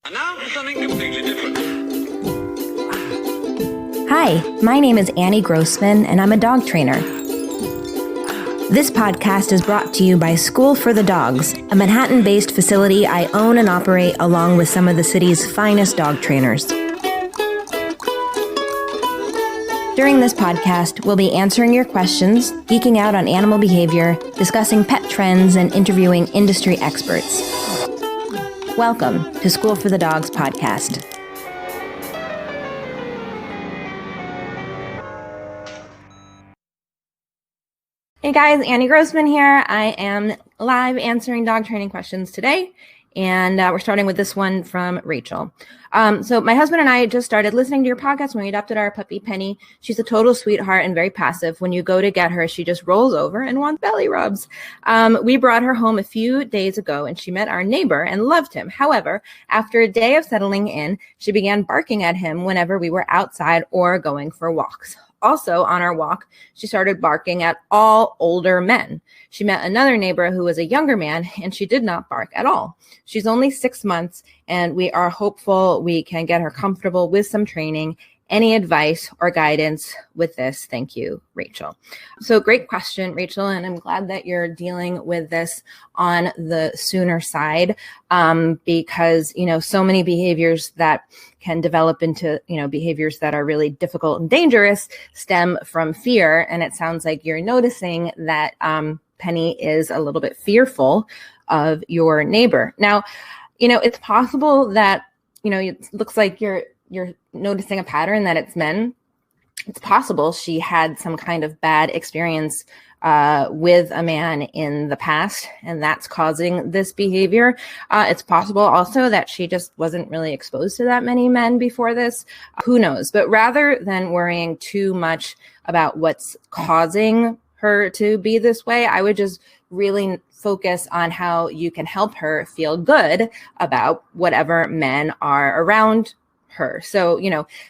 And now for something completely different. Hi, my name is Annie Grossman, and I'm a dog trainer. This podcast is brought to you by School for the Dogs, a Manhattan-based facility I own and operate along with some of the city's finest dog trainers. During this podcast, we'll be answering your questions, geeking out on animal behavior, discussing pet trends, and interviewing industry experts. Welcome to School for the Dogs podcast. Hey guys, Annie Grossman here. I am live answering dog training questions today, and we're starting with this one from Rachel. So my husband and I just started listening to your podcast when we adopted our puppy Penny. She's a total sweetheart and very passive. When you go to get her, she just rolls over and wants belly rubs. We brought her home a few days ago, and she met our neighbor and loved him. However, after a day of settling in, she began barking at him whenever we were outside or going for walks. Also, on our walk, she started barking at all older men. She met another neighbor who was a younger man, and she did not bark at all. She's only 6 months, and we are hopeful we can get her comfortable with some training. Any advice or guidance with this? Thank you, Rachel. So great question, Rachel, and I'm glad that you're dealing with this on the sooner side because, so many behaviors that can develop into, behaviors that are really difficult and dangerous stem from fear. And it sounds like you're noticing that Penny is a little bit fearful of your neighbor. Now, it's possible that, it looks like you're noticing a pattern that it's men. It's possible she had some kind of bad experience with a man in the past, and that's causing this behavior. It's possible also that she just wasn't really exposed to that many men before this. Who knows? But rather than worrying too much about what's causing her to be this way, I would just really focus on how you can help her feel good about whatever men are around her. So,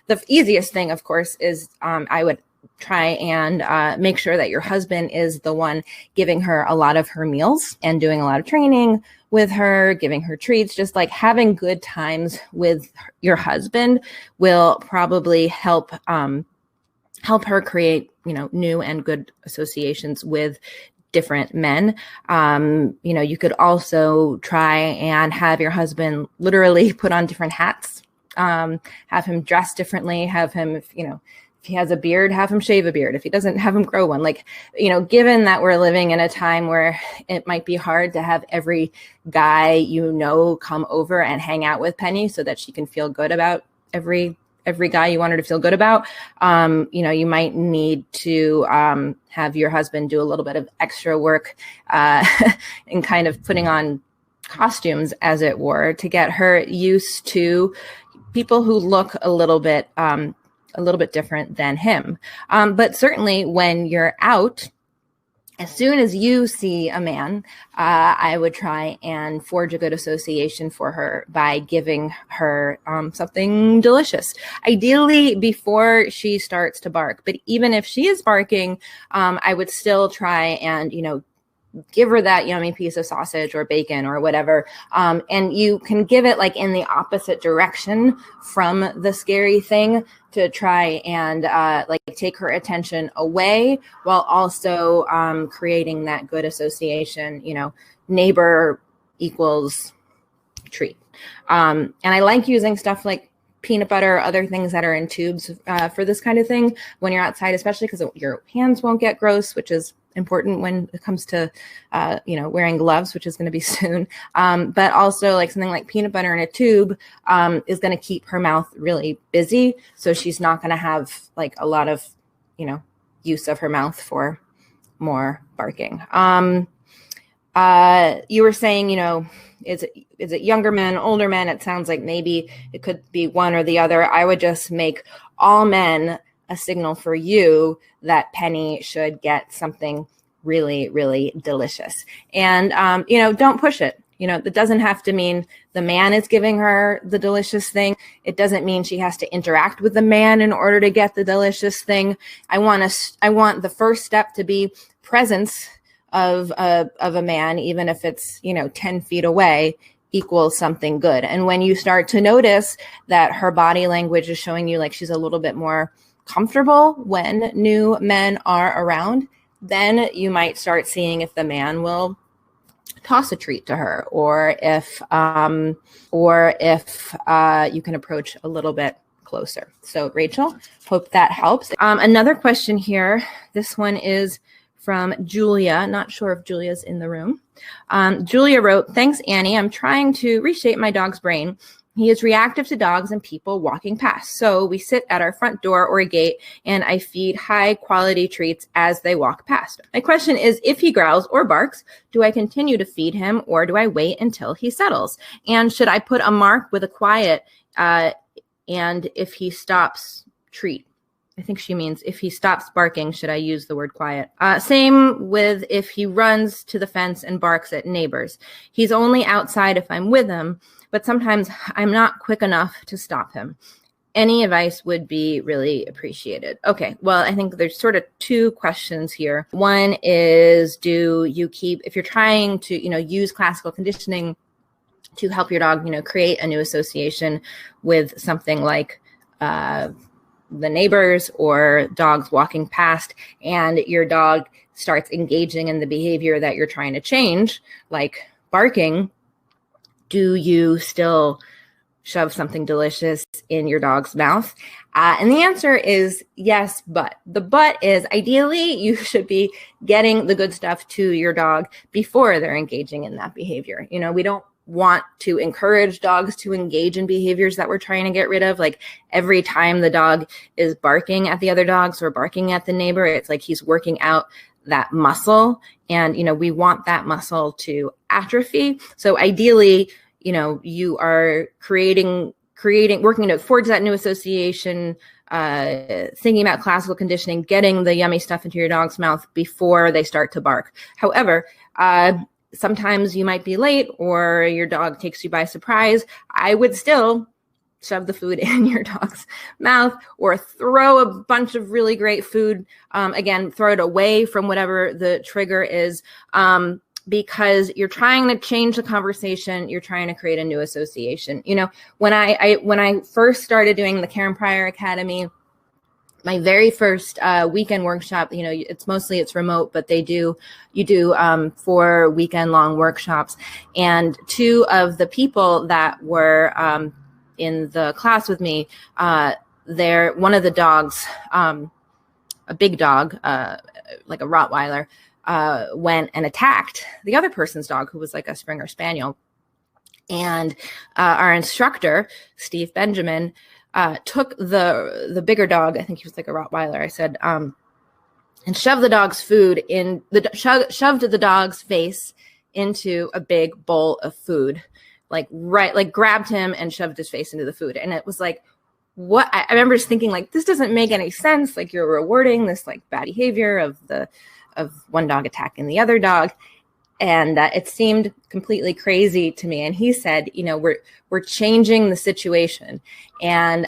the easiest thing, of course, is I would try and make sure that your husband is the one giving her a lot of her meals and doing a lot of training with her, giving her treats. Just like having good times with your husband will probably help her create, new and good associations with different men. You could also try and have your husband literally put on different hats. Have him dress differently, have him, if he has a beard, have him shave a beard. If he doesn't, have him grow one. Given that we're living in a time where it might be hard to have every guy, come over and hang out with Penny so that she can feel good about every guy you want her to feel good about, you might need to have your husband do a little bit of extra work and kind of putting on costumes, as it were, to get her used to people who look a little bit different than him. But certainly when you're out, as soon as you see a man, I would try and forge a good association for her by giving her something delicious, ideally before she starts to bark. But even if she is barking, I would still try and, give her that yummy piece of sausage or bacon or whatever. And you can give it in the opposite direction from the scary thing to try and take her attention away while also creating that good association, neighbor equals treat. And I like using stuff like peanut butter, other things that are in tubes for this kind of thing when you're outside, especially because your hands won't get gross, which is important when it comes to, wearing gloves, which is going to be soon. But also something like peanut butter in a tube is going to keep her mouth really busy. So she's not going to have a lot of, use of her mouth for more barking. You were saying, is it younger men, older men? It sounds like maybe it could be one or the other. I would just make all men a signal for you that Penny should get something really, really delicious. And, don't push it. That doesn't have to mean the man is giving her the delicious thing. It doesn't mean she has to interact with the man in order to get the delicious thing. I want the first step to be presence of a man, even if it's, 10 feet away, equals something good. And when you start to notice that her body language is showing you like she's a little bit more comfortable when new men are around, then you might start seeing if the man will toss a treat to her, or if you can approach a little bit closer. So Rachel, hope that helps. Another question here. This one is from Julia. Not sure if Julia's in the room. Julia wrote, "Thanks, Annie. I'm trying to reshape my dog's brain. He is reactive to dogs and people walking past. So we sit at our front door or a gate and I feed high quality treats as they walk past. My question is, if he growls or barks, do I continue to feed him or do I wait until he settles? And should I put a mark with a quiet and if he stops, treat?" I think she means if he stops barking, should I use the word quiet? Same with if he runs to the fence and barks at neighbors. He's only outside if I'm with him, but sometimes I'm not quick enough to stop him. Any advice would be really appreciated. Okay, well, I think there's sort of two questions here. One is, do you keep, if you're trying to, use classical conditioning to help your dog, create a new association with something like the neighbors or dogs walking past, and your dog starts engaging in the behavior that you're trying to change, like barking, do you still shove something delicious in your dog's mouth? And the answer is yes, but the but is ideally you should be getting the good stuff to your dog before they're engaging in that behavior. We don't want to encourage dogs to engage in behaviors that we're trying to get rid of. Like every time the dog is barking at the other dogs or barking at the neighbor, it's like he's working out that muscle. And, we want that muscle to atrophy. So ideally, you are working towards that new association, thinking about classical conditioning, getting the yummy stuff into your dog's mouth before they start to bark. However, sometimes you might be late or your dog takes you by surprise. I would still shove the food in your dog's mouth or throw a bunch of really great food. Again, throw it away from whatever the trigger is, because you're trying to change the conversation. You're trying to create a new association. When I first started doing the Karen Pryor Academy, my very first weekend workshop, it's remote, but you do 4 weekend long workshops. And 2 of the people that were in the class with me, one of the dogs, a big dog, like a Rottweiler, went and attacked the other person's dog, who was like a Springer Spaniel. And our instructor, Steve Benjamin, took the bigger dog, I think he was like a Rottweiler, I said, and shoved the dog's food shoved the dog's face into a big bowl of food, like grabbed him and shoved his face into the food. And it was like, what? I remember just thinking, like, this doesn't make any sense. Like, you're rewarding this like bad behavior of one dog attacking the other dog. And it seemed completely crazy to me. And he said, we're changing the situation. And,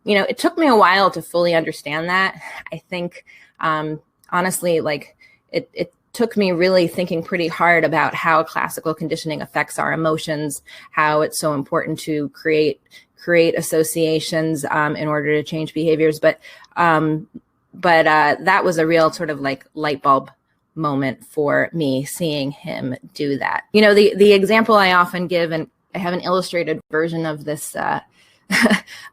it took me a while to fully understand that. I think, honestly, like it took me really thinking pretty hard about how classical conditioning affects our emotions, how it's so important to create associations in order to change behaviors. But that was a real sort of like light bulb moment for me, seeing him do that. The example I often give, and I have an illustrated version of this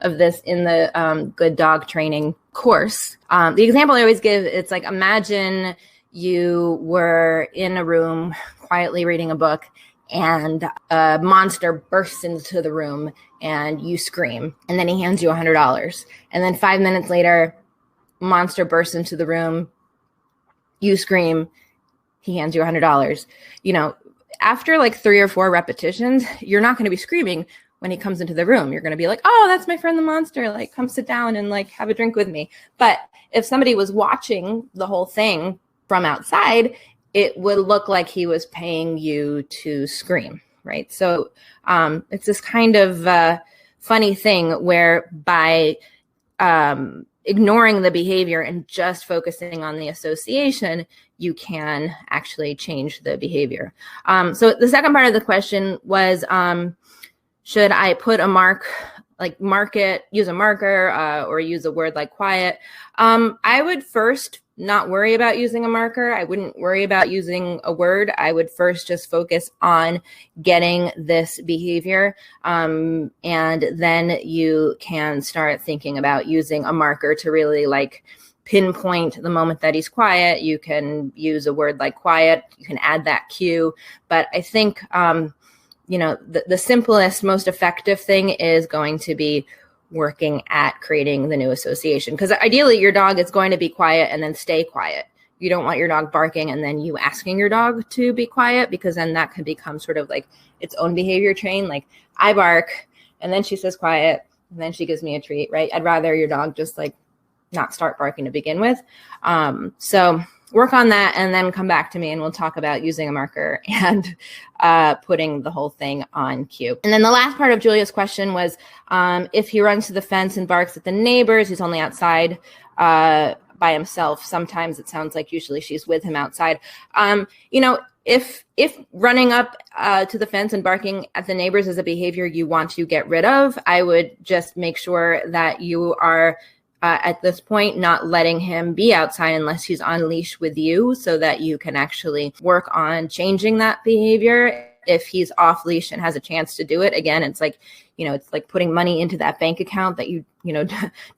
of this in the Good Dog Training course. The example I always give, it's like, imagine you were in a room quietly reading a book and a monster bursts into the room and you scream, and then he hands you $100. And then 5 minutes later, monster bursts into the room, you scream, he hands you $100. After like 3 or 4 repetitions, you're not going to be screaming when he comes into the room. You're going to be like, oh, that's my friend the monster. Like, come sit down and like have a drink with me. But if somebody was watching the whole thing from outside, it would look like he was paying you to scream, right? So it's this kind of funny thing where by ignoring the behavior and just focusing on the association, you can actually change the behavior. So the second part of the question was, should I put a use a marker or use a word like quiet? I would first not worry about using a marker. I wouldn't worry about using a word. I would first just focus on getting this behavior. And then you can start thinking about using a marker to really like pinpoint the moment that he's quiet. You can use a word like quiet. You can add that cue. But I think, the simplest, most effective thing is going to be working at creating the new association. Because ideally, your dog is going to be quiet and then stay quiet. You don't want your dog barking and then you asking your dog to be quiet, because then that can become sort of like its own behavior chain. Like I bark and then she says quiet and then she gives me a treat, right? I'd rather your dog just like not start barking to begin with. So work on that and then come back to me and we'll talk about using a marker and putting the whole thing on cue. And then the last part of Julia's question was, if he runs to the fence and barks at the neighbors, he's only outside by himself. Sometimes it sounds like usually she's with him outside. If running up to the fence and barking at the neighbors is a behavior you want to get rid of, I would just make sure that you are at this point not letting him be outside unless he's on leash with you, so that you can actually work on changing that behavior. If he's off leash and has a chance to do it again, it's like, it's like putting money into that bank account that you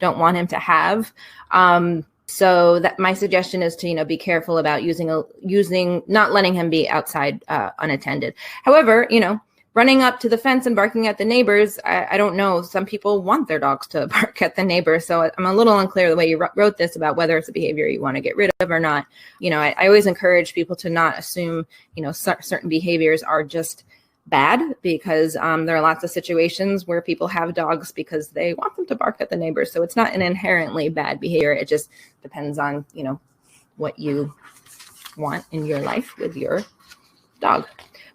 don't want him to have. So that my suggestion is to, be careful about not letting him be outside unattended. However, running up to the fence and barking at the neighbors, I don't know. Some people want their dogs to bark at the neighbors. So I'm a little unclear the way you wrote this about whether it's a behavior you want to get rid of or not. I always encourage people to not assume, certain behaviors are just bad, because there are lots of situations where people have dogs because they want them to bark at the neighbors. So it's not an inherently bad behavior. It just depends on, what you want in your life with your dog.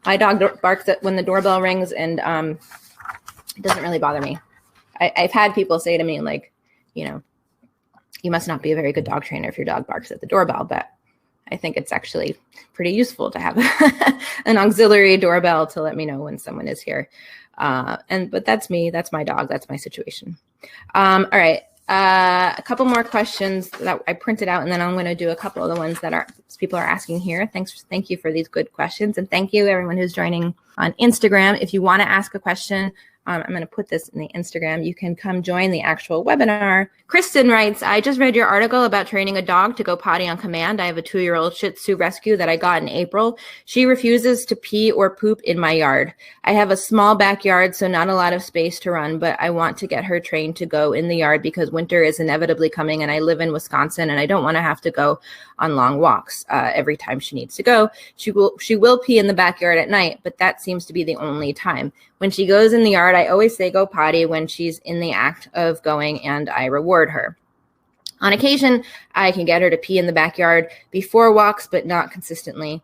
My dog barks when the doorbell rings, and it doesn't really bother me. I've had people say to me, like, you must not be a very good dog trainer if your dog barks at the doorbell. But I think it's actually pretty useful to have an auxiliary doorbell to let me know when someone is here. But that's me. That's my dog. That's my situation. All right. A couple more questions that I printed out, and then I'm going to do a couple of the ones that people are asking here. Thank you for these good questions, and thank you everyone who's joining on Instagram. If you want to ask a question, I'm going to put this in the Instagram. You can come join the actual webinar. Kristen writes, I just read your article about training a dog to go potty on command. I have a 2-year-old Shih Tzu rescue that I got in April. She refuses to pee or poop in my yard. I have a small backyard, so not a lot of space to run, but I want to get her trained to go in the yard because winter is inevitably coming, and I live in Wisconsin, and I don't want to have to go on long walks every time she needs to go. She will pee in the backyard at night, but that seems to be the only time. When she goes in the yard, I always say go potty when she's in the act of going, and I reward her. On occasion, I can get her to pee in the backyard before walks, but not consistently.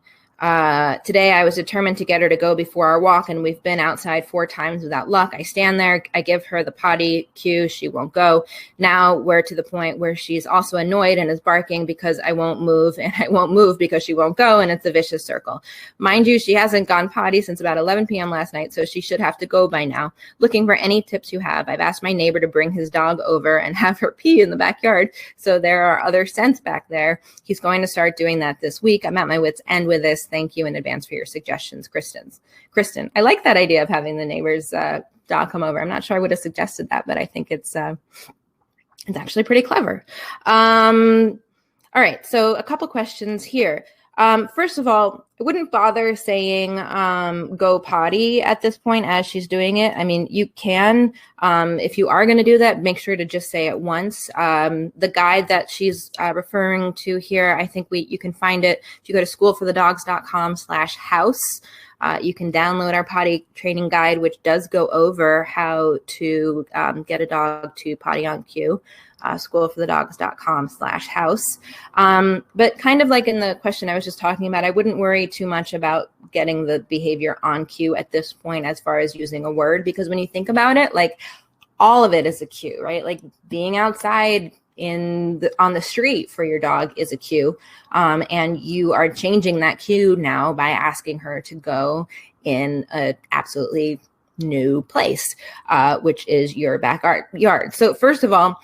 Today, I was determined to get her to go before our walk, and we've been outside 4 times without luck. I stand there, I give her the potty cue, she won't go. Now we're to the point where she's also annoyed and is barking because I won't move, and I won't move because she won't go, and it's a vicious circle. Mind you, she hasn't gone potty since about 11 p.m. last night, so she should have to go by now. Looking for any tips you have. I've asked my neighbor to bring his dog over and have her pee in the backyard, so there are other scents back there. He's going to start doing that this week. I'm at my wit's end with this. Thank you in advance for your suggestions, Kristen. I like that idea of having the neighbor's dog come over. I'm not sure I would have suggested that, but I think it's actually pretty clever. All right, so a couple questions here. First of all, I wouldn't bother saying go potty at this point as she's doing it. I mean, you can, if you are going to do that, make sure to just say it once. The guide that she's referring to here, I think you can find it if you go to schoolforthedogs.com/house. You can download our potty training guide, which does go over how to get a dog to potty on cue. Schoolforthedogs.com/house. But kind of like in the question I was just talking about, I wouldn't worry too much about getting the behavior on cue at this point as far as using a word, because when you think about it, like all of it is a cue, right? Like being outside, on the street for your dog is a cue. And you are changing that cue now by asking her to go in a absolutely new place, which is your backyard. So first of all,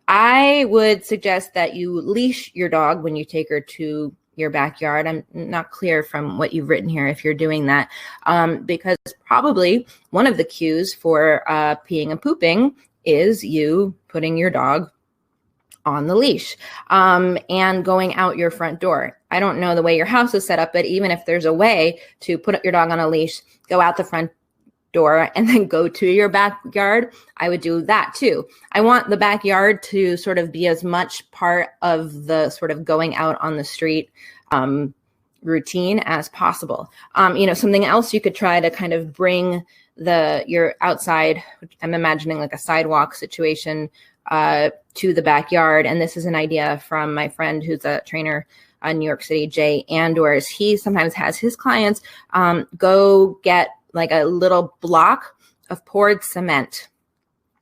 I would suggest that you leash your dog when you take her to your backyard. I'm not clear from what you've written here if you're doing that, because probably one of the cues for peeing and pooping is you putting your dog on the leash and going out your front door. I don't know the way your house is set up, but even if there's a way to put your dog on a leash, go out the front door and then go to your backyard, I would do that too. I want the backyard to sort of be as much part of the sort of going out on the street routine as possible. Something else you could try to kind of bring your outside, I'm imagining like a sidewalk situation, to the backyard. And this is an idea from my friend who's a trainer in New York City, Jay Andors. He sometimes has his clients go get like a little block of poured cement,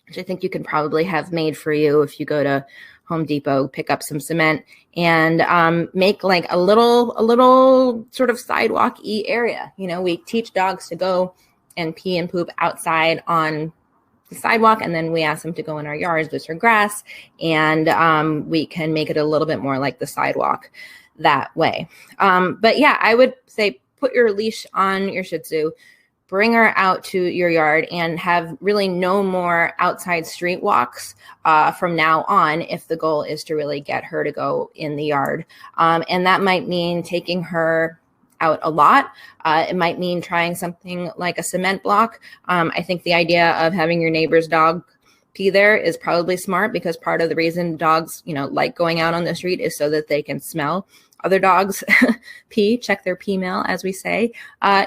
which I think you can probably have made for you if you go to Home Depot, pick up some cement and make like a little sort of sidewalk-y area. We teach dogs to go and pee and poop outside on the sidewalk, and then we ask them to go in our yards, which are grass, and we can make it a little bit more like the sidewalk that way. But yeah, I would say put your leash on your Shih Tzu, bring her out to your yard, and have really no more outside street walks from now on if the goal is to really get her to go in the yard. And that might mean taking her out a lot. It might mean trying something like a cement block. I think the idea of having your neighbor's dog pee there is probably smart, because part of the reason dogs, like going out on the street is so that they can smell other dogs pee, check their pee mail, as we say.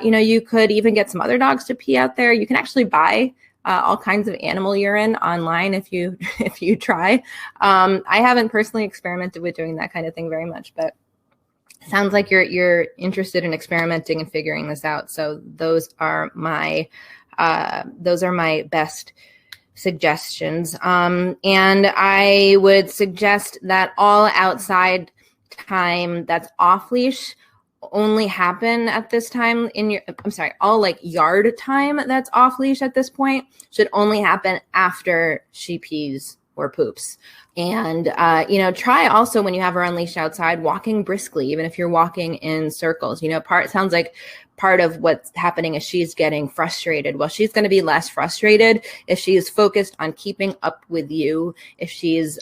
You could even get some other dogs to pee out there. You can actually buy all kinds of animal urine online if you try. I haven't personally experimented with doing that kind of thing very much, but sounds like you're interested in experimenting and figuring this out. So those are my best suggestions. And I would suggest that all outside time that's off leash only happen at this time all like yard time that's off leash at this point should only happen after she pees or poops. And, try also when you have her unleashed outside, walking briskly, even if you're walking in circles. Sounds like part of what's happening is she's getting frustrated. Well, she's going to be less frustrated if she's focused on keeping up with you, if she's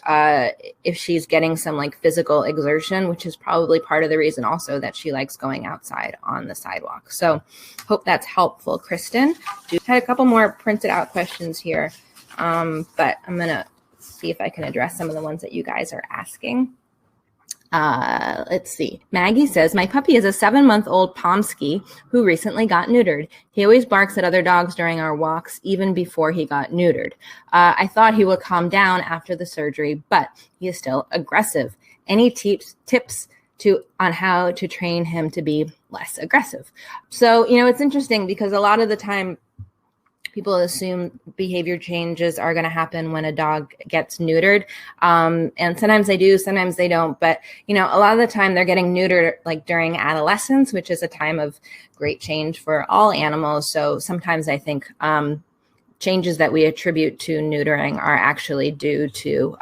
getting some like physical exertion, which is probably part of the reason also that she likes going outside on the sidewalk. So hope that's helpful, Kristen. I had a couple more printed out questions here, but I'm going to see if I can address some of the ones that you guys are asking. Let's see. Maggie says, my puppy is a 7-month-old Pomsky who recently got neutered. He always barks at other dogs during our walks, even before he got neutered. I thought he would calm down after the surgery, but he is still aggressive. Any tips on how to train him to be less aggressive? So, it's interesting because a lot of the time people assume behavior changes are going to happen when a dog gets neutered. And sometimes they do, sometimes they don't. But, a lot of the time they're getting neutered like during adolescence, which is a time of great change for all animals. So sometimes I think changes that we attribute to neutering are actually due to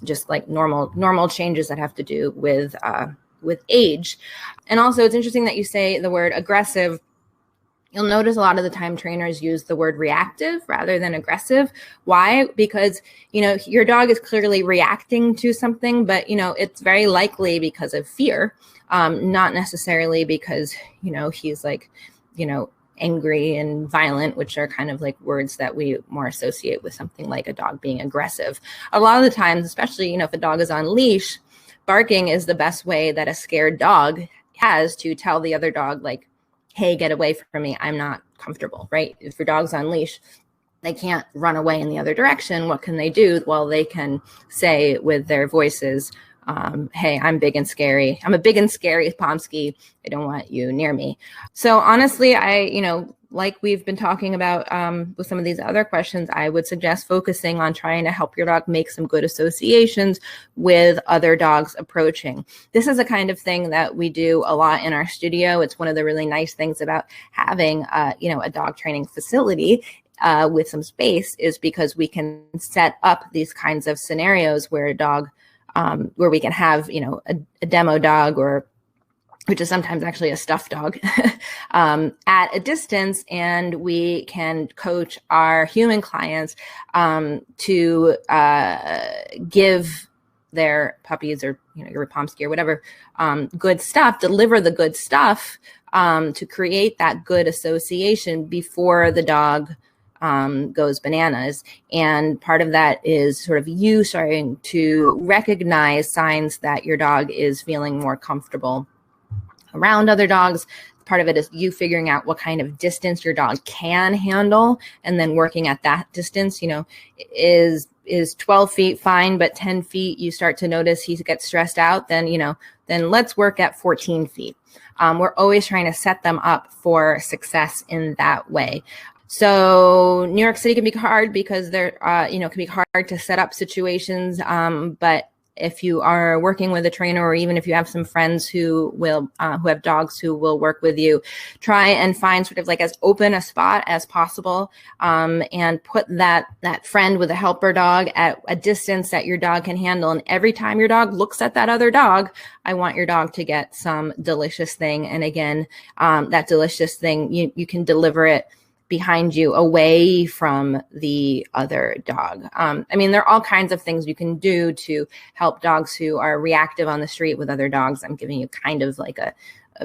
just like normal changes that have to do with age. And also it's interesting that you say the word aggressive. You'll notice a lot of the time trainers use the word reactive rather than aggressive. Why? Because, your dog is clearly reacting to something, but, it's very likely because of fear, not necessarily because, he's like, angry and violent, which are kind of like words that we more associate with something like a dog being aggressive. A lot of the times, especially, if a dog is on leash, barking is the best way that a scared dog has to tell the other dog, like, hey, get away from me. I'm not comfortable, right? If your dog's on leash, they can't run away in the other direction. What can they do? Well, they can say with their voices, Hey, I'm big and scary. I'm a big and scary Pomsky. I don't want you near me. So honestly, like we've been talking about with some of these other questions, I would suggest focusing on trying to help your dog make some good associations with other dogs approaching. This is a kind of thing that we do a lot in our studio. It's one of the really nice things about having, a dog training facility with some space, is because we can set up these kinds of scenarios where a dog, where we can have, a demo dog, or which is sometimes actually a stuffed dog, at a distance, and we can coach our human clients to give their puppies, or your Pomsky or whatever, good stuff, deliver the good stuff, to create that good association before the dog goes bananas. And part of that is sort of you starting to recognize signs that your dog is feeling more comfortable around other dogs. Part of it is you figuring out what kind of distance your dog can handle, and then working at that distance. Is 12 feet fine, but 10 feet you start to notice he gets stressed out, then let's work at 14 feet. We're always trying to set them up for success in that way. So New York City can be hard because there, can be hard to set up situations. But if you are working with a trainer, or even if you have some friends who have dogs who will work with you, try and find sort of like as open a spot as possible, and put that friend with a helper dog at a distance that your dog can handle. And every time your dog looks at that other dog, I want your dog to get some delicious thing. And again, that delicious thing, you can deliver it behind you, away from the other dog. There are all kinds of things you can do to help dogs who are reactive on the street with other dogs. I'm giving you kind of like a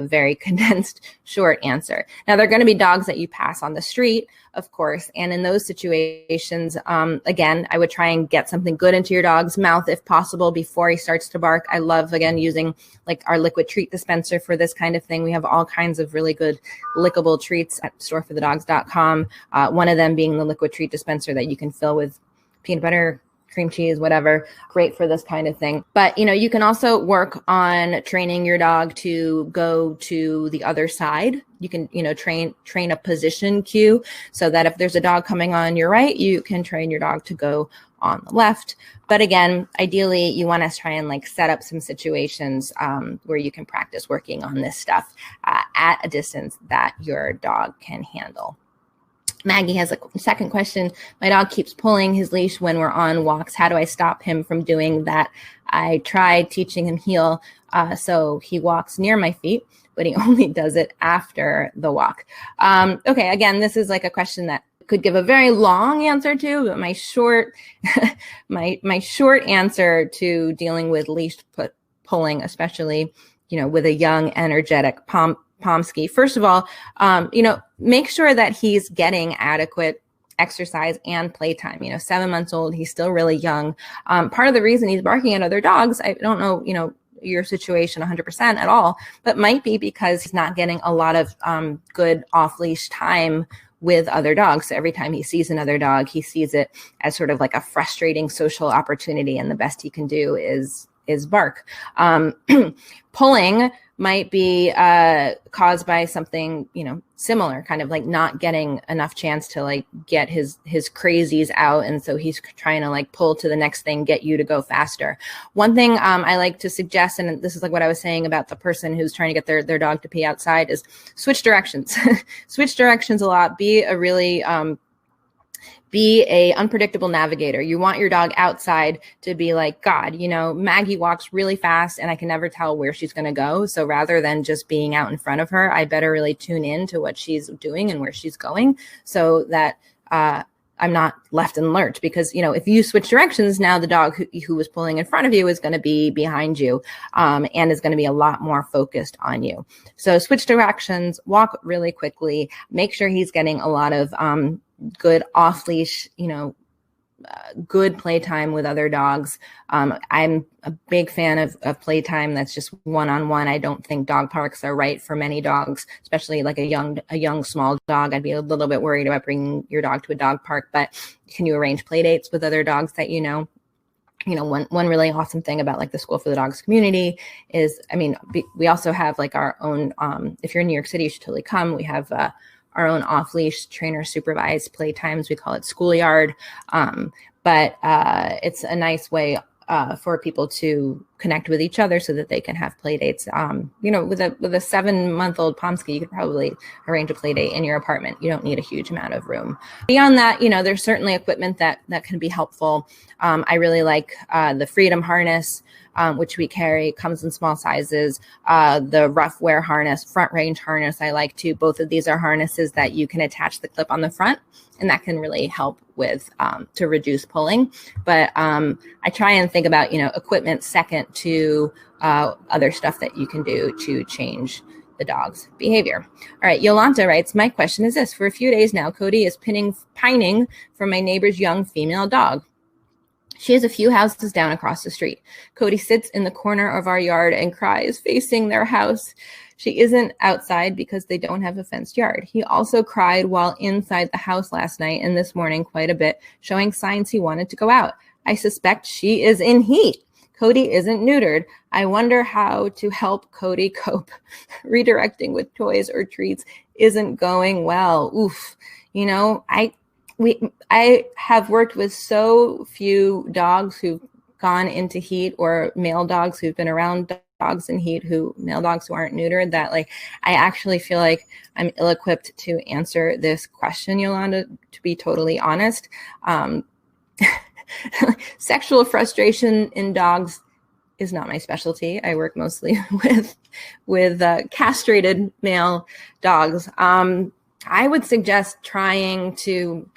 very condensed short answer. Now, there are going to be dogs that you pass on the street, of course. And in those situations, again, I would try and get something good into your dog's mouth if possible before he starts to bark. I love, again, using like our liquid treat dispenser for this kind of thing. We have all kinds of really good lickable treats at storeforthedogs.com. One of them being the liquid treat dispenser that you can fill with peanut butter, cream cheese, whatever, great for this kind of thing. But, you can also work on training your dog to go to the other side. You can, train a position cue, so that if there's a dog coming on your right, you can train your dog to go on the left. But again, ideally, you want to try and like set up some situations where you can practice working on this stuff at a distance that your dog can handle. Maggie has a second question. My dog keeps pulling his leash when we're on walks. How do I stop him from doing that? I tried teaching him heel, so he walks near my feet, but he only does it after the walk. Okay, again, this is like a question that could give a very long answer to, but my short, my short answer to dealing with leash pulling, especially, with a young, energetic Pomsky. First of all, make sure that he's getting adequate exercise and playtime. 7 months old, he's still really young. Part of the reason he's barking at other dogs, I don't know, your situation 100% at all, but might be because he's not getting a lot of good off-leash time with other dogs. So every time he sees another dog, he sees it as sort of like a frustrating social opportunity, and the best he can do is bark. Pulling might be caused by something, similar, kind of like not getting enough chance to like get his crazies out. And so he's trying to like pull to the next thing, get you to go faster. One thing I like to suggest, and this is like what I was saying about the person who's trying to get their dog to pee outside, is switch directions. Switch directions a lot. Be a unpredictable navigator. You want your dog outside to be like, God, Maggie walks really fast and I can never tell where she's going to go. So rather than just being out in front of her, I better really tune in to what she's doing and where she's going, so that I'm not left in lurch. Because, if you switch directions, now the dog who was pulling in front of you is going to be behind you, and is going to be a lot more focused on you. So switch directions, walk really quickly, make sure he's getting a lot of good off-leash, good playtime with other dogs. I'm a big fan of playtime that's just one-on-one. I don't think dog parks are right for many dogs, especially like a young small dog. I'd be a little bit worried about bringing your dog to a dog park, but can you arrange play dates with other dogs that one really awesome thing about like the School for the Dogs community is, we also have like our own, if you're in New York City, you should totally come. We have our own off-leash trainer supervised play times. We call it schoolyard. But it's a nice way for people to connect with each other so that they can have play dates. With a 7-month-old Pomsky, you could probably arrange a play date in your apartment. You don't need a huge amount of room. Beyond that, there's certainly equipment that can be helpful. I really like the Freedom harness, which we carry, comes in small sizes. The Ruffwear harness, front range harness, I like too. Both of these are harnesses that you can attach the clip on the front, and that can really help with to reduce pulling. But I try and think about equipment second to other stuff that you can do to change the dog's behavior. All right, Yolanta writes, my question is this: for a few days now, Cody is pining for my neighbor's young female dog. She is a few houses down across the street. Cody sits in the corner of our yard and cries, facing their house. She isn't outside because they don't have a fenced yard. He also cried while inside the house last night and this morning quite a bit, showing signs he wanted to go out. I suspect she is in heat. Cody isn't neutered. I wonder how to help Cody cope. Redirecting with toys or treats isn't going well. Oof. I have worked with so few dogs who've gone into heat, or male dogs who've been around dogs in heat, male dogs who aren't neutered, that I actually feel like I'm ill-equipped to answer this question, Yolanda, to be totally honest. Sexual frustration in dogs is not my specialty. I work mostly with castrated male dogs. I would suggest trying to,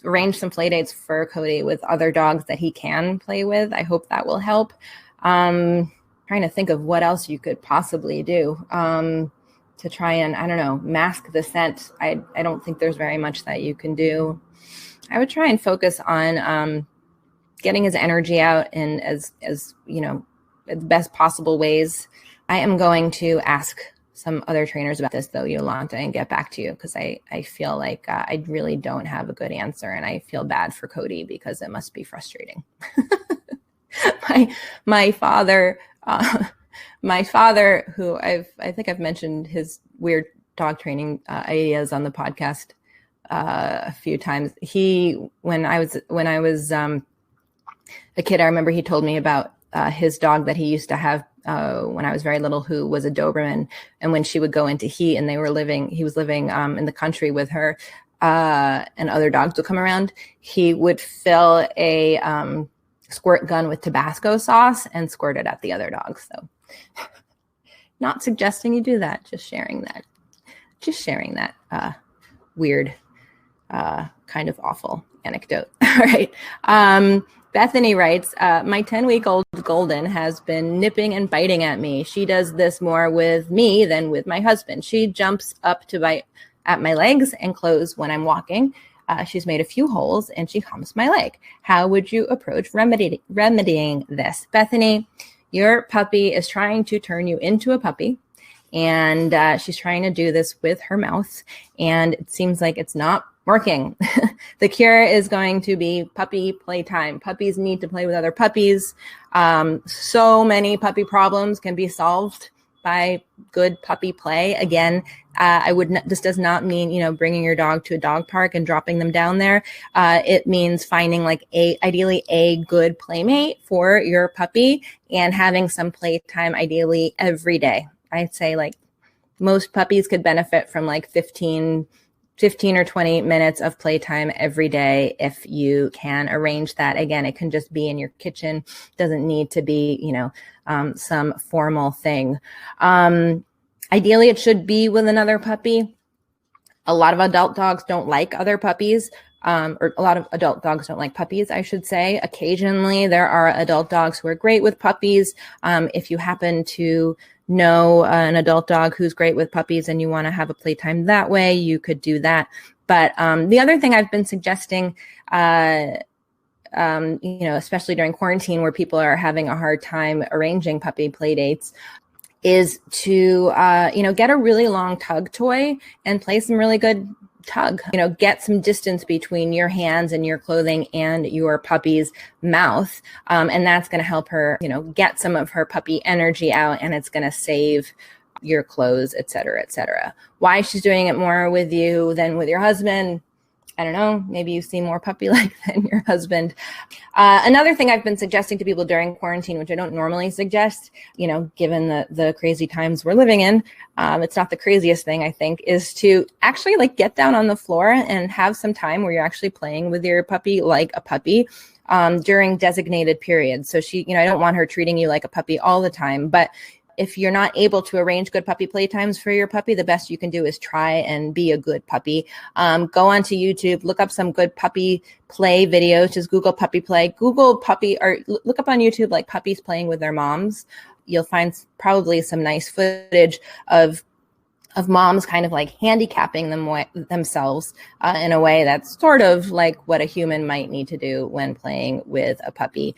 arrange some play dates for Cody with other dogs that he can play with. I hope that will help. Trying to think of what else you could possibly do to try and, mask the scent. I don't think there's very much that you can do. I would try and focus on getting his energy out in as the best possible ways. I am going to ask some other trainers about this, though, Yolanta, and get back to you, because I feel like I really don't have a good answer, and I feel bad for Cody because it must be frustrating. my father, who I think I've mentioned his weird dog training ideas on the podcast a few times. When I was a kid, I remember he told me about his dog that he used to have when I was very little, who was a Doberman. And when she would go into heat and he was living in the country with her, and other dogs would come around, he would fill a squirt gun with Tabasco sauce and squirt it at the other dogs. So not suggesting you do that, just sharing that weird, kind of awful anecdote. All right. Bethany writes, my 10-week-old Golden has been nipping and biting at me. She does this more with me than with my husband. She jumps up to bite at my legs and clothes when I'm walking. She's made a few holes and she humps my leg. How would you approach remedying this? Bethany, your puppy is trying to turn you into a puppy, and she's trying to do this with her mouth, and it seems like it's not working. The cure is going to be puppy playtime. Puppies need to play with other puppies. So many puppy problems can be solved by good puppy play. Again, this does not mean, bringing your dog to a dog park and dropping them down there. It means finding ideally a good playmate for your puppy and having some playtime ideally every day. I'd say most puppies could benefit from 15 or 20 minutes of playtime every day if you can arrange that. Again, it can just be in your kitchen. Doesn't need to be, some formal thing. Ideally, it should be with another puppy. A lot of adult dogs don't like other puppies, or a lot of adult dogs don't like puppies, I should say. Occasionally, there are adult dogs who are great with puppies. If you happen to know an adult dog who's great with puppies and you want to have a playtime that way, you could do that. But the other thing I've been suggesting, especially during quarantine where people are having a hard time arranging puppy play dates, is to, get a really long tug toy and play some really good tug, get some distance between your hands and your clothing and your puppy's mouth. And that's going to help her, get some of her puppy energy out, and it's going to save your clothes, et cetera, et cetera. Why she's doing it more with you than with your husband, I don't know. Maybe you seem more puppy-like than your husband. Another thing I've been suggesting to people during quarantine, which I don't normally suggest, given the crazy times we're living in, it's not the craziest thing, I think, is to actually get down on the floor and have some time where you're actually playing with your puppy like a puppy during designated periods. So I don't want her treating you like a puppy all the time, but if you're not able to arrange good puppy playtimes for your puppy, the best you can do is try and be a good puppy. Go onto YouTube, look up some good puppy play videos. Just Google puppy play, Google puppy, or look up on YouTube puppies playing with their moms. You'll find probably some nice footage of moms kind of handicapping themselves in a way that's sort of like what a human might need to do when playing with a puppy.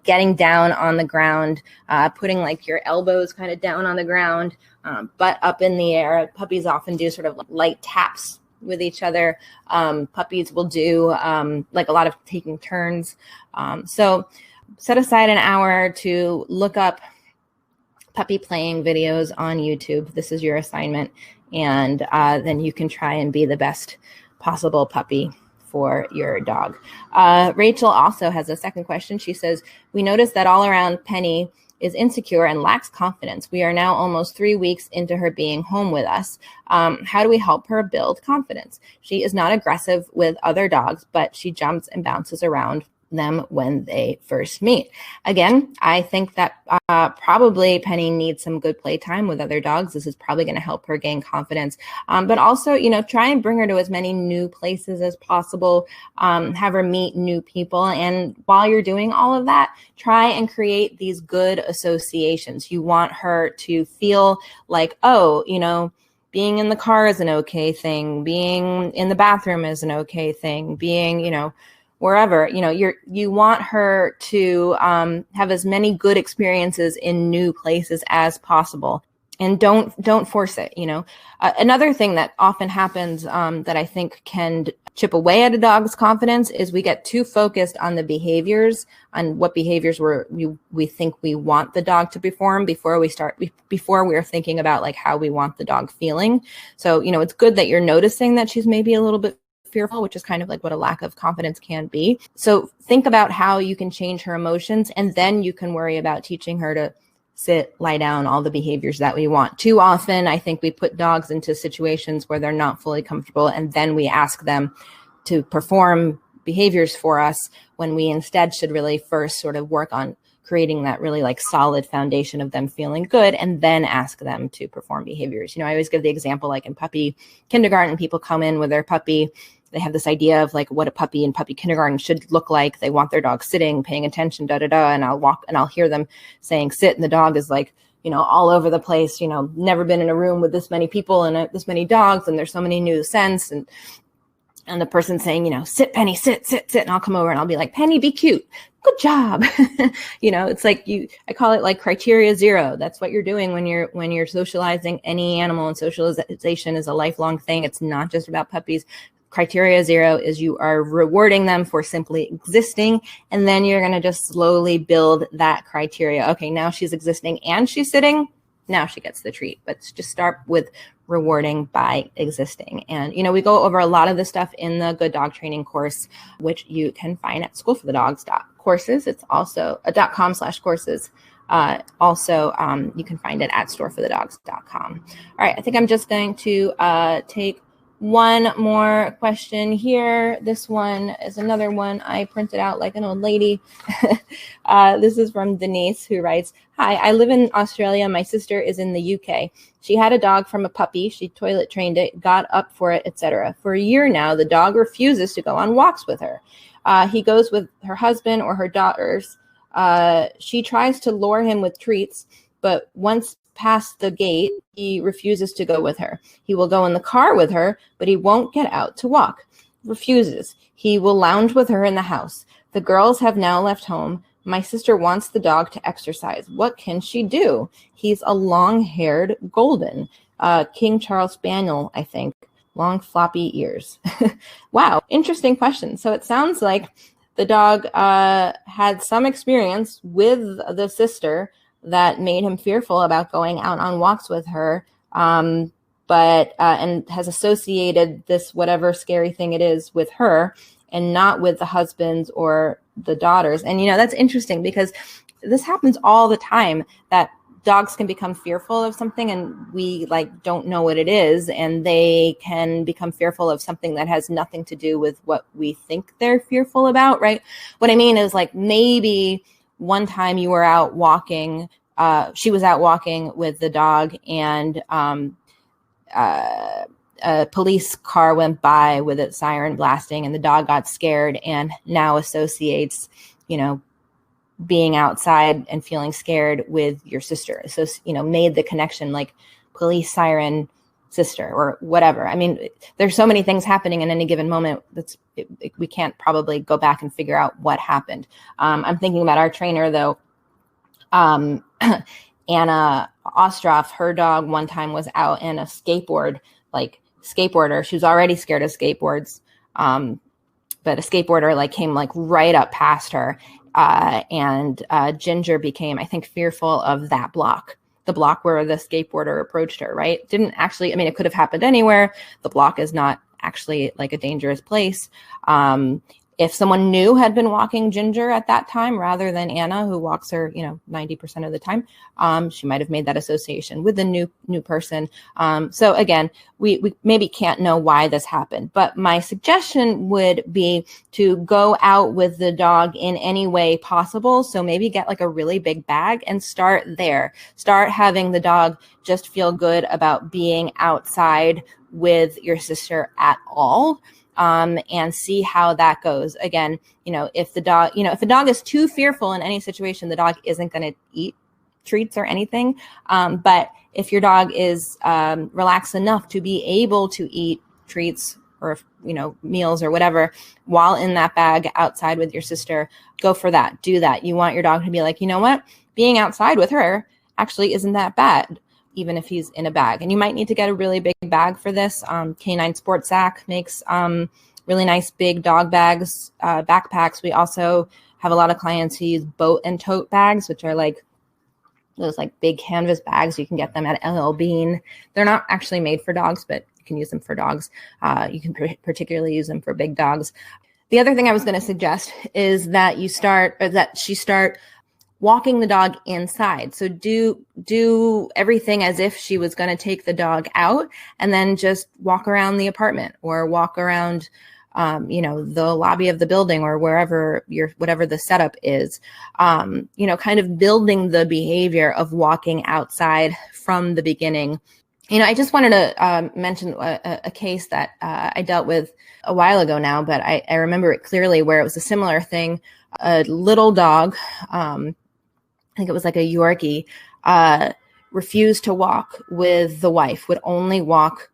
Getting down on the ground, putting your elbows kind of down on the ground, butt up in the air. Puppies often do sort of light taps with each other. Puppies will do a lot of taking turns. So set aside an hour to look up puppy playing videos on YouTube. This is your assignment. And then you can try and be the best possible puppy for your dog. Rachel also has a second question. She says, we noticed that all around Penny is insecure and lacks confidence. We are now almost 3 weeks into her being home with us. How do we help her build confidence? She is not aggressive with other dogs, but she jumps and bounces around them when they first meet. Again, I think that probably Penny needs some good playtime with other dogs. This is probably going to help her gain confidence. But also, try and bring her to as many new places as possible. Have her meet new people. And while you're doing all of that, try and create these good associations. You want her to feel like, being in the car is an okay thing. Being in the bathroom is an okay thing. Being, wherever, you want her to have as many good experiences in new places as possible, and don't force it. Another thing that often happens that I think can chip away at a dog's confidence is we get too focused on the behaviors, on what behaviors we think we want the dog to perform before we're thinking about how we want the dog feeling. So, it's good that you're noticing that she's maybe a little bit fearful, which is kind of what a lack of confidence can be. So think about how you can change her emotions, and then you can worry about teaching her to sit, lie down, all the behaviors that we want. Too often, I think we put dogs into situations where they're not fully comfortable, and then we ask them to perform behaviors for us when we instead should really first sort of work on creating that really solid foundation of them feeling good, and then ask them to perform behaviors. I always give the example, in puppy kindergarten, people come in with their puppy. They have this idea of what a puppy in puppy kindergarten should look like. They want their dog sitting, paying attention, and I'll hear them saying sit, and the dog is all over the place, never been in a room with this many people and this many dogs, and there's so many new scents, and the person saying, sit, Penny, sit, and I'll come over and I'll be like, Penny, be cute. Good job. It's I call it criteria zero. That's what you're doing when you're socializing any animal, and socialization is a lifelong thing. It's not just about puppies. Criteria zero is you are rewarding them for simply existing, and then you're going to just slowly build that criteria. Okay, now she's existing and she's sitting. Now she gets the treat. But just start with rewarding by existing. And, we go over a lot of this stuff in the Good Dog Training course, which you can find at schoolforthedogs.courses. It's also .com/courses. You can find it at storeforthedogs.com. All right, I think I'm just going to take one more question here. This one is another one I printed out like an old lady. This is from Denise, who writes, hi, I live in Australia. My sister is in the UK. She had a dog from a puppy. She toilet trained it, got up for it, etc. For a year now, the dog refuses to go on walks with her. He goes with her husband or her daughters. She tries to lure him with treats, but once past the gate, he refuses to go with her. He will go in the car with her, but he won't get out to walk. Refuses. He will lounge with her in the house. The girls have now left home. My sister wants the dog to exercise. What can she do? He's a long-haired golden, King Charles Spaniel, I think. long floppy ears. Wow, interesting question. So it sounds like the dog had some experience with the sister that made him fearful about going out on walks with her, but and has associated this whatever scary thing it is with her and not with the husbands or the daughters. And, that's interesting because this happens all the time, that dogs can become fearful of something and we don't know what it is. And they can become fearful of something that has nothing to do with what we think they're fearful about, right? What I mean is maybe one time you were out walking, she was out walking with the dog and a police car went by with its siren blasting and the dog got scared and now associates, being outside and feeling scared with your sister. So, made the connection police siren sister or whatever. I mean, there's so many things happening in any given moment we can't probably go back and figure out what happened. I'm thinking about our trainer though. Anna Ostroff, her dog one time was out in a skateboarder. She was already scared of skateboards. But a skateboarder came right up past her. And Ginger became, I think, fearful of that block, the block where the skateboarder approached her, right? Didn't actually, it could have happened anywhere. The block is not actually a dangerous place. If someone new had been walking Ginger at that time, rather than Anna, who walks her, 90% of the time, she might have made that association with the new person. So again, we maybe can't know why this happened, but my suggestion would be to go out with the dog in any way possible. So maybe get a really big bag and start there. Start having the dog just feel good about being outside with your sister at all. And see how that goes. Again, if the dog is too fearful in any situation, the dog isn't going to eat treats or anything. But if your dog is relaxed enough to be able to eat treats or, meals or whatever while in that bag outside with your sister, go for that. Do that. You want your dog to be you know what? Being outside with her actually isn't that bad, even if he's in a bag. And you might need to get a really big bag for this. Canine Sport Sack makes really nice big dog bags, backpacks. We also have a lot of clients who use boat and tote bags, which are those big canvas bags. You can get them at LL Bean. They're not actually made for dogs, but you can use them for dogs. You can particularly use them for big dogs. The other thing I was going to suggest is that she start walking the dog inside. So do everything as if she was going to take the dog out and then just walk around the apartment or walk around, the lobby of the building or wherever whatever the setup is, kind of building the behavior of walking outside from the beginning. I just wanted to mention a case that I dealt with a while ago now, but I remember it clearly where it was a similar thing. A little dog, I think it was a Yorkie, refused to walk with the wife, would only walk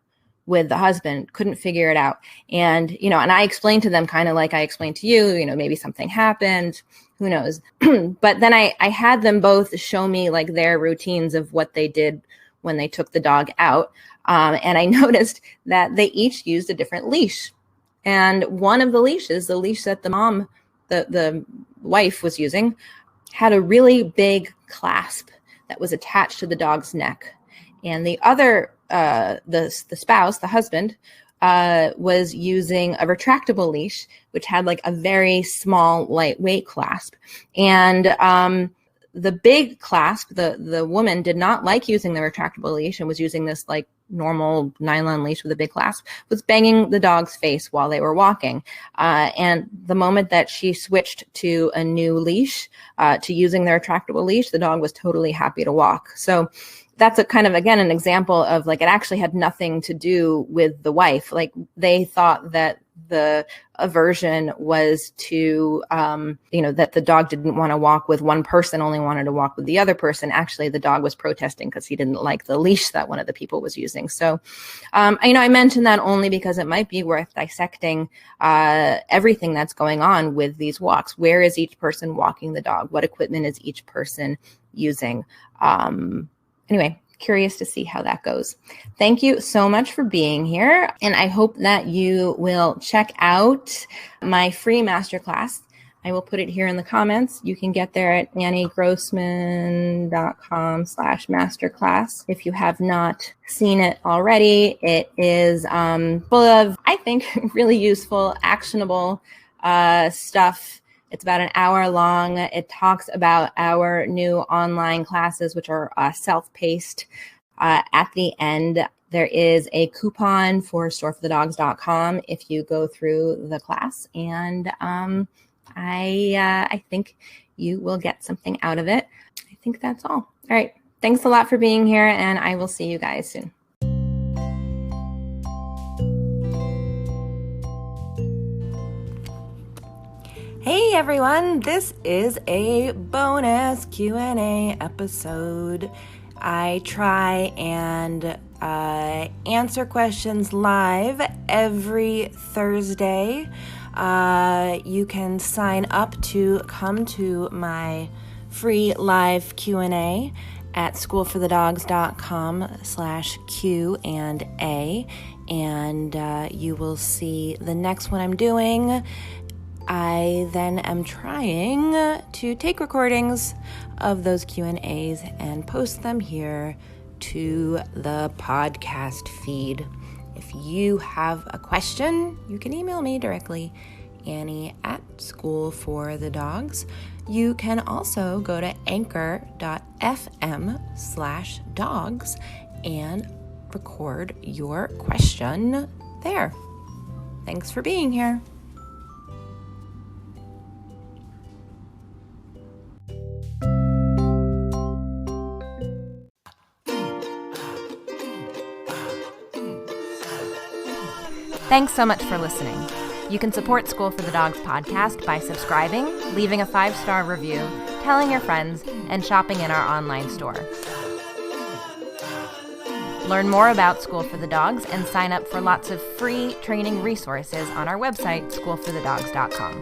with the husband, couldn't figure it out. And, and I explained to them kind of like I explained to you, maybe something happened, who knows. But then I had them both show me their routines of what they did when they took the dog out. And I noticed that they each used a different leash. And one of the leashes, the leash that the mom, the wife was using, had a really big clasp that was attached to the dog's neck. And the other, the spouse, the husband, was using a retractable leash, which had a very small, lightweight clasp. And the big clasp, the woman did not like using the retractable leash and was using this normal nylon leash with a big clasp, was banging the dog's face while they were walking. And the moment that she switched to a new leash, to using the retractable leash, the dog was totally happy to walk. So that's a kind of, again, an example of it actually had nothing to do with the wife. They thought that the aversion was to, that the dog didn't want to walk with one person, only wanted to walk with the other person. Actually, the dog was protesting because he didn't like the leash that one of the people was using. So, I mentioned that only because it might be worth dissecting everything that's going on with these walks. Where is each person walking the dog? What equipment is each person using? Anyway, curious to see how that goes. Thank you so much for being here. And I hope that you will check out my free masterclass. I will put it here in the comments. You can get there at anniegrossman.com/masterclass. If you have not seen it already, it is full of, I think, really useful, actionable stuff. It's about an hour long. It talks about our new online classes, which are self-paced. At the end, there is a coupon for storeforthedogs.com if you go through the class. And I think you will get something out of it. I think that's all. All right. Thanks a lot for being here, and I will see you guys soon. Hey everyone, this is a bonus Q&A episode. I try and answer questions live every Thursday. You can sign up to come to my free live Q&A at schoolforthedogs.com/Q&A, and you will see the next one I'm doing. I then am trying to take recordings of those Q&As and post them here to the podcast feed. If you have a question, you can email me directly, Annie@schoolforthedogs. You can also go to anchor.fm/dogs and record your question there. Thanks for being here. Thanks so much for listening. You can support School for the Dogs podcast by subscribing, leaving a 5-star review, telling your friends, and shopping in our online store. Learn more about School for the Dogs and sign up for lots of free training resources on our website, schoolforthedogs.com.